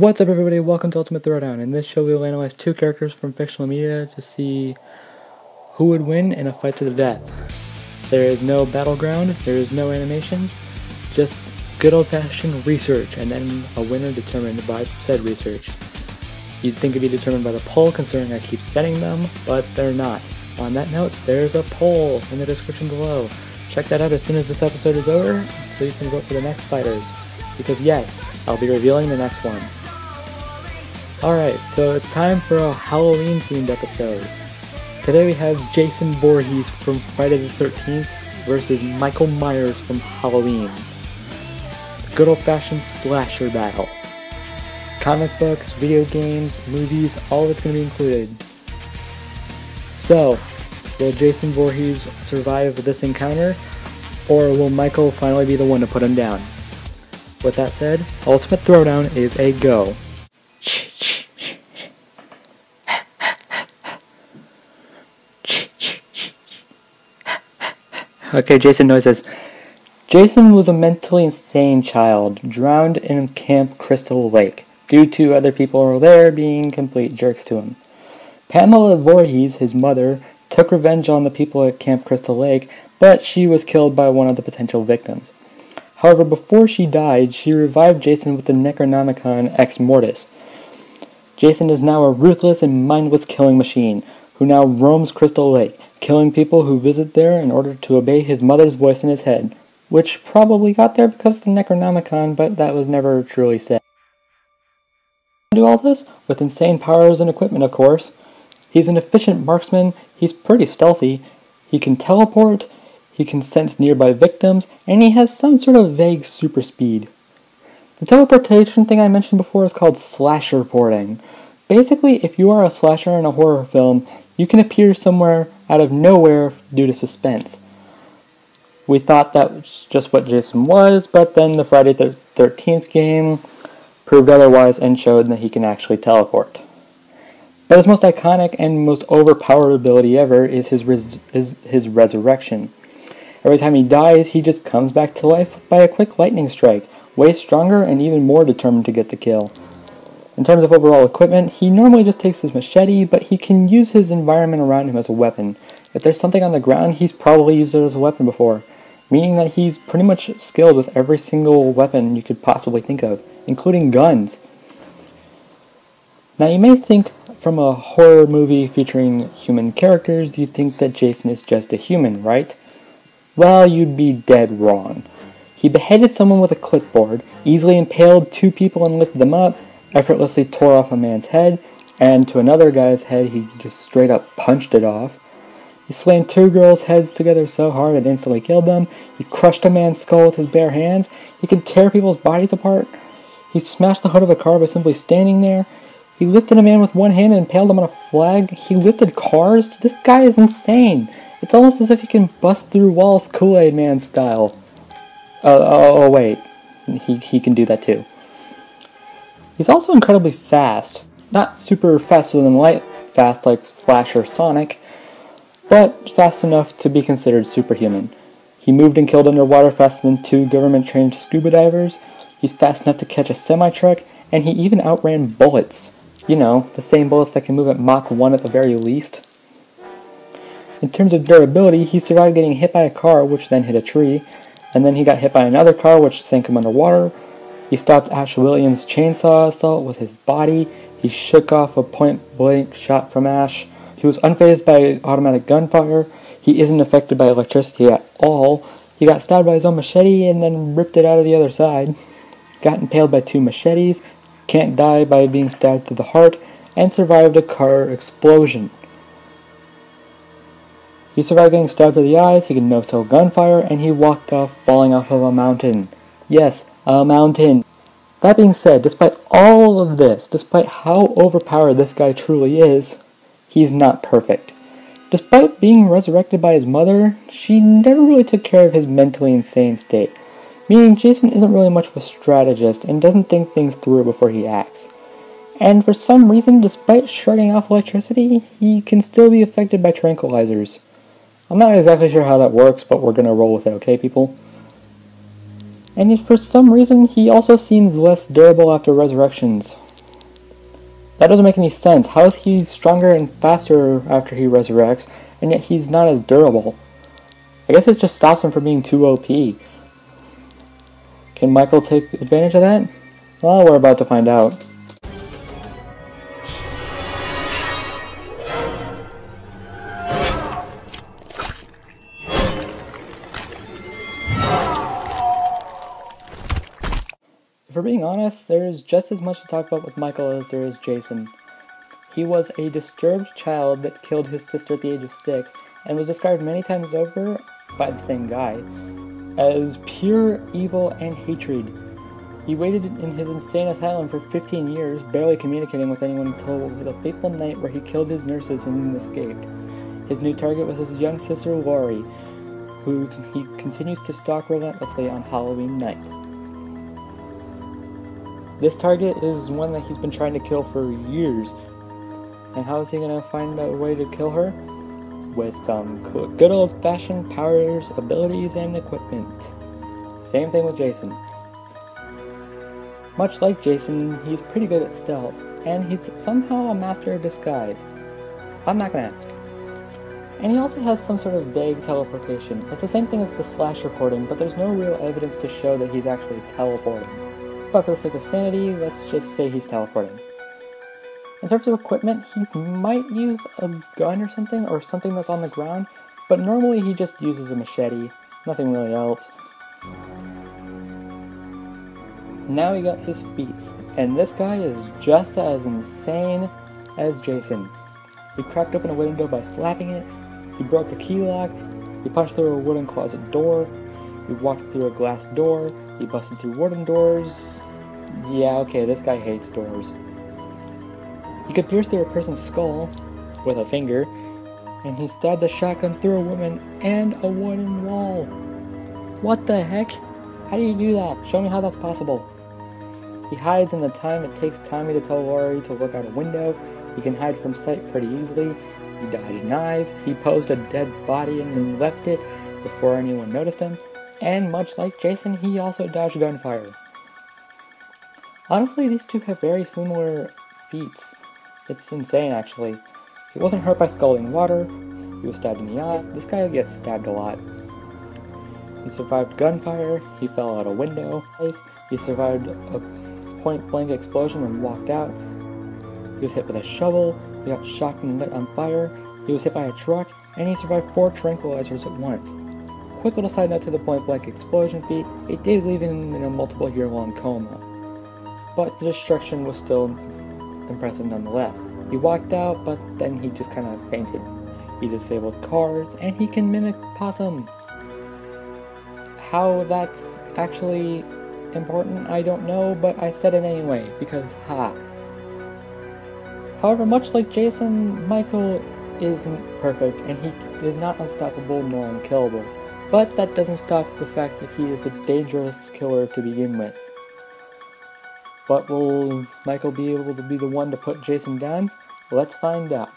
What's up everybody, welcome to Ultimate Throwdown. In this show we will analyze two characters from fictional media to see who would win in a fight to the death. There is no battleground, there is no animation, just good old-fashioned research, and then a winner determined by said research. You'd think it'd be determined by the poll considering I keep setting them, but they're not. On that note, there's a poll in the description below. Check that out as soon as this episode is over so you can vote for the next fighters. Because yes, I'll be revealing the next ones. Alright, so it's time for a Halloween-themed episode. Today we have Jason Voorhees from Friday the 13th versus Michael Myers from Halloween. A good old-fashioned slasher battle. Comic books, video games, movies, all of it's going to be included. So, will Jason Voorhees survive this encounter, or will Michael finally be the one to put him down? With that said, Ultimate Throwdown is a go. Okay, Jason noises. Jason was a mentally insane child, drowned in Camp Crystal Lake, due to other people there being complete jerks to him. Pamela Voorhees, his mother, took revenge on the people at Camp Crystal Lake, but she was killed by one of the potential victims. However, before she died, she revived Jason with the Necronomicon Ex Mortis. Jason is now a ruthless and mindless killing machine, who now roams Crystal Lake, killing people who visit there in order to obey his mother's voice in his head, which probably got there because of the Necronomicon, but that was never truly said. To do all this, with insane powers and equipment of course. He's an efficient marksman, he's pretty stealthy, he can teleport, he can sense nearby victims, and he has some sort of vague super speed. The teleportation thing I mentioned before is called slasher porting. Basically, if you are a slasher in a horror film, you can appear somewhere out of nowhere due to suspense. We thought that was just what Jason was, but then the Friday the 13th game proved otherwise and showed that he can actually teleport. But his most iconic and most overpowered ability ever is his resurrection. Every time he dies, he just comes back to life by a quick lightning strike, way stronger and even more determined to get the kill. In terms of overall equipment, he normally just takes his machete, but he can use his environment around him as a weapon. If there's something on the ground, he's probably used it as a weapon before, meaning that he's pretty much skilled with every single weapon you could possibly think of, including guns. Now you may think from a horror movie featuring human characters, you think that Jason is just a human, right? Well, you'd be dead wrong. He beheaded someone with a clipboard, easily impaled two people and lifted them up, effortlessly tore off a man's head, and to another guy's head he just straight up punched it off. He slammed two girls' heads together so hard it instantly killed them. He crushed a man's skull with his bare hands. He could tear people's bodies apart. He smashed the hood of a car by simply standing there. He lifted a man with one hand and impaled him on a flag. He lifted cars. This guy is insane. It's almost as if he can bust through walls Kool-Aid Man style. Oh wait, he can do that too. He's also incredibly fast. Not super faster than light fast like Flash or Sonic, but fast enough to be considered superhuman. He moved and killed underwater faster than two government-trained scuba divers. He's fast enough to catch a semi-truck, and he even outran bullets. You know, the same bullets that can move at Mach 1 at the very least. In terms of durability, he survived getting hit by a car, which then hit a tree, and then he got hit by another car, which sank him underwater. He stopped Ash Williams' chainsaw assault with his body. He shook off a point-blank shot from Ash. He was unfazed by automatic gunfire. He isn't affected by electricity at all. He got stabbed by his own machete and then ripped it out of the other side. Got impaled by two machetes. Can't die by being stabbed through the heart. And survived a car explosion. He survived getting stabbed through the eyes. He could no-till gunfire. And he walked off falling off of a mountain. Yes, a mountain. That being said, despite all of this, despite how overpowered this guy truly is, he's not perfect. Despite being resurrected by his mother, she never really took care of his mentally insane state, meaning Jason isn't really much of a strategist and doesn't think things through before he acts. And for some reason, despite shrugging off electricity, he can still be affected by tranquilizers. I'm not exactly sure how that works, but we're gonna roll with it, okay people? And yet for some reason, he also seems less durable after resurrections. That doesn't make any sense. How is he stronger and faster after he resurrects, and yet he's not as durable? I guess it just stops him from being too OP. Can Micheal take advantage of that? Well, we're about to find out. If we're being honest, there is just as much to talk about with Micheal as there is Jason. He was a disturbed child that killed his sister at the age of 6, and was described many times over by the same guy as pure evil and hatred. He waited in his insane asylum for 15 years, barely communicating with anyone until the fateful night where he killed his nurses and escaped. His new target was his young sister Lori, who he continues to stalk relentlessly on Halloween night. This target is one that he's been trying to kill for years. And how is he going to find a way to kill her? With some good old-fashioned powers, abilities, and equipment. Same thing with Jason. Much like Jason, he's pretty good at stealth, and he's somehow a master of disguise. I'm not going to ask. And he also has some sort of vague teleportation. It's the same thing as the slash reporting, but there's no real evidence to show that he's actually teleporting. But for the sake of sanity, let's just say he's teleporting. In terms of equipment, he might use a gun or something that's on the ground, but normally he just uses a machete, nothing really else. Now we got his feats, and this guy is just as insane as Jason. He cracked open a window by slapping it, he broke a key lock, he punched through a wooden closet door, he walked through a glass door, he busted through wooden doors. Yeah, okay, this guy hates doors. He could pierce through a person's skull with a finger, and he stabbed a shotgun through a woman and a wooden wall. What the heck? How do you do that? Show me how that's possible. He hides in the time it takes Tommy to tell Lori to look out a window. He can hide from sight pretty easily. He dodged knives. He posed a dead body and then left it before anyone noticed him. And much like Jason, he also dodged gunfire. Honestly, these two have very similar feats. It's insane, actually. He wasn't hurt by scalding water. He was stabbed in the eye. This guy gets stabbed a lot. He survived gunfire. He fell out a window. He survived a point-blank explosion and walked out. He was hit with a shovel. He got shocked and lit on fire. He was hit by a truck. And he survived 4 tranquilizers at once. Quick little side note to the point-blank explosion feat. It did leave him in a multiple-year-long coma. But the destruction was still impressive nonetheless. He walked out, but then he just kind of fainted. He disabled cars, and he can mimic Possum. How that's actually important, I don't know, but I said it anyway, because ha. However, much like Jason, Micheal isn't perfect, and he is not unstoppable nor unkillable. But that doesn't stop the fact that he is a dangerous killer to begin with. But will Micheal be able to be the one to put Jason down? Let's find out.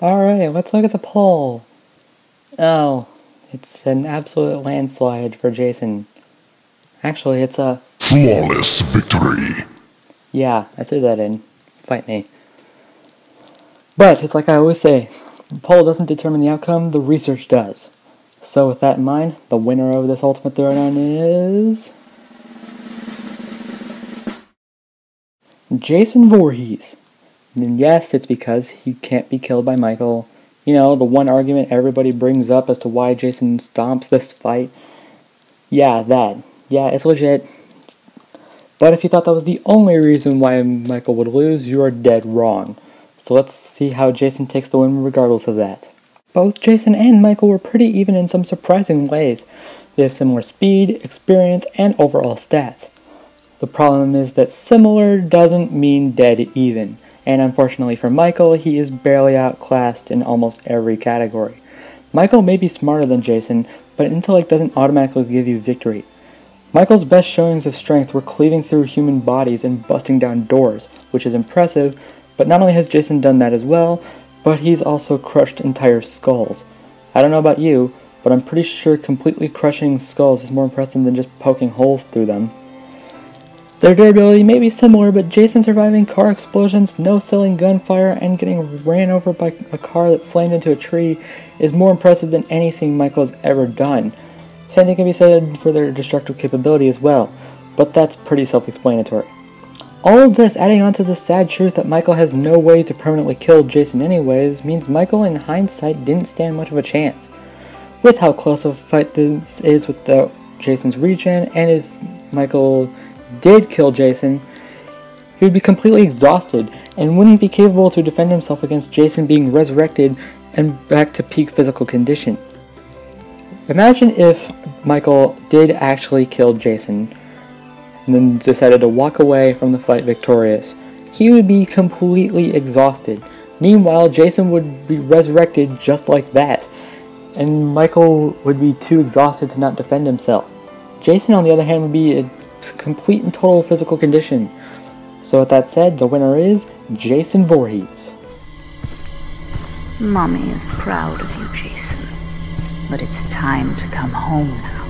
Alright, let's look at the poll. Oh, it's an absolute landslide for Jason. Actually, it's a flawless victory. Yeah, I threw that in. Fight me. But, it's like I always say, the poll doesn't determine the outcome, the research does. So with that in mind, the winner of this Ultimate Throwdown is Jason Voorhees. And yes, it's because he can't be killed by Micheal. You know, the one argument everybody brings up as to why Jason stomps this fight. Yeah, that. Yeah, it's legit. But if you thought that was the only reason why Micheal would lose, you are dead wrong. So let's see how Jason takes the win regardless of that. Both Jason and Micheal were pretty even in some surprising ways. They have similar speed, experience, and overall stats. The problem is that similar doesn't mean dead even. And unfortunately for Micheal, he is barely outclassed in almost every category. Micheal may be smarter than Jason, but intellect doesn't automatically give you victory. Michael's best showings of strength were cleaving through human bodies and busting down doors, which is impressive, but not only has Jason done that as well, but he's also crushed entire skulls. I don't know about you, but I'm pretty sure completely crushing skulls is more impressive than just poking holes through them. Their durability may be similar, but Jason surviving car explosions, no-selling gunfire, and getting ran over by a car that slammed into a tree is more impressive than anything Michael's ever done. Same thing can be said for their destructive capability as well, but that's pretty self-explanatory. All of this, adding on to the sad truth that Michael has no way to permanently kill Jason anyways, means Michael in hindsight didn't stand much of a chance. With how close of a fight this is without Jason's regen, and if Michael did kill Jason, he would be completely exhausted and wouldn't be capable to defend himself against Jason being resurrected and back to peak physical condition. Imagine if Michael did actually kill Jason and then decided to walk away from the fight victorious. He would be completely exhausted. Meanwhile, Jason would be resurrected just like that, and Michael would be too exhausted to not defend himself. Jason, on the other hand, would be in complete and total physical condition. So with that said, the winner is Jason Voorhees. Mommy is proud of you, Jason. But it's time to come home now.